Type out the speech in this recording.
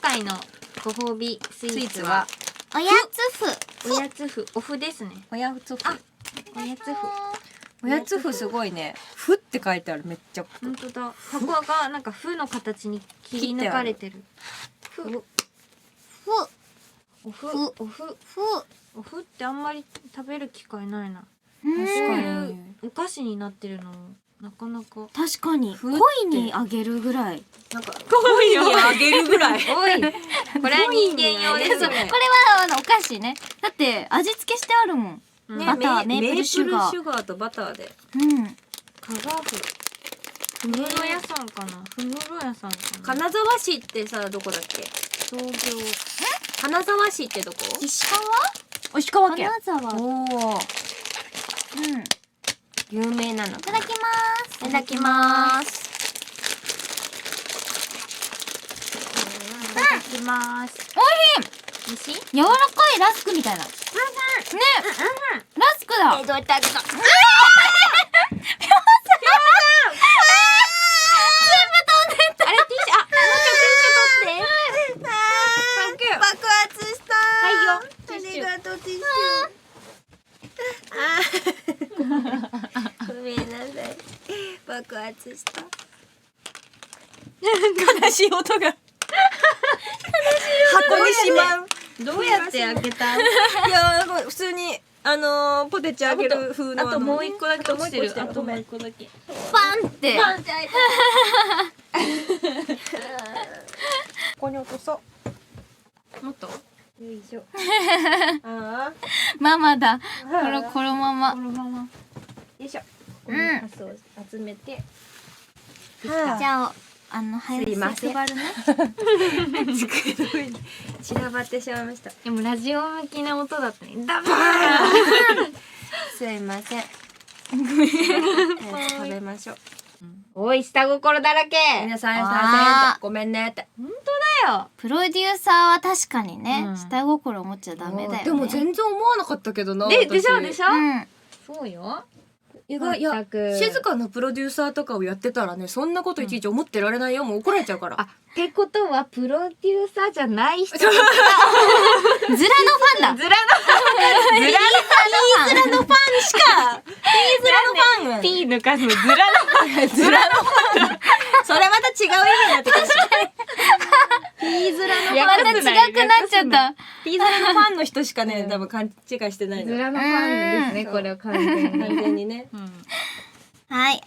回のご褒美スイーツはおやつふ。おやつふ、おふですね。おやつふ。おやつふ。おやつふすごいね。ふって書いてある、めっちゃ。本当だ。箱がなんかふの形に切り抜かれてる。ふ。ふ。おふ。ふおふ。ふ。おふってあんまり食べる機会ないな。確かこに。ういうお菓子になってるのもなかなか。確かに。ふって恋にあげるぐらい。なんか、恋にあげるぐらい。おい。これは人間用ですそう、これね。はお菓子ね。だって味付けしてあるもん。ねバター、メープルシュガー。メープルシュガーとバターで。うん。香川ふ。ふぐろ屋さんかな。ふぐろ屋さんかな。金沢市ってさ、どこだっけ？創業。金沢市ってどこ？石川県。金沢。おお、うん。い有名なの。ただきます。いただきます。いただきます。美味しい？柔らかいラスクみたいな。ね。ラスクだ。どうやってあげた？あれティッシュ、あ、もうちょっとティッシュ取って。サンキュー。爆発したはいよ。ありがとう、ティッシュ。ごめんなさい。爆発した。悲しい音が。箱にしまう。どうやって開けた？いや、なんか普通にポテチあげる風のあともう一個だけ落ちてる。あともうごめん。一個だけ。パンって。パンって開いた。ここに落とそう。もっと？よいしょ。ああ。ママだ。このまま。このまま。よいしょ。うんカスを集めて。じゃあ、早くすいません配るね。机の上に散らばってしまいました。でもラジオ向きな音だったね。ダメすいません。早く食べましょう。おい、下心だらけ。皆さん、すいあーません。ごめんねって。本当だよ。プロデューサーは確かにね、うん下心持っちゃダメだよね。でも全然思わなかったけどな。でしょでしょ。うん。そうよ。いや、全く静かなプロデューサーとかをやってたらね、そんなこといちいち思ってられないよ。もう怒られちゃうから。あ、ってことはプロデューサーじゃない人。ズラのファンだ。ズラの。ズラのファンしか。ズラのファン。 P 抜かすのズラの。ズラのファン。それまた違う意味になってくるし。ピーズラのファン。また違くなっちゃった。ピーズラのファンの人しかね、多分勘違いしてないの。ズラのファンですね、これは完全に。完全にね。うん。はい。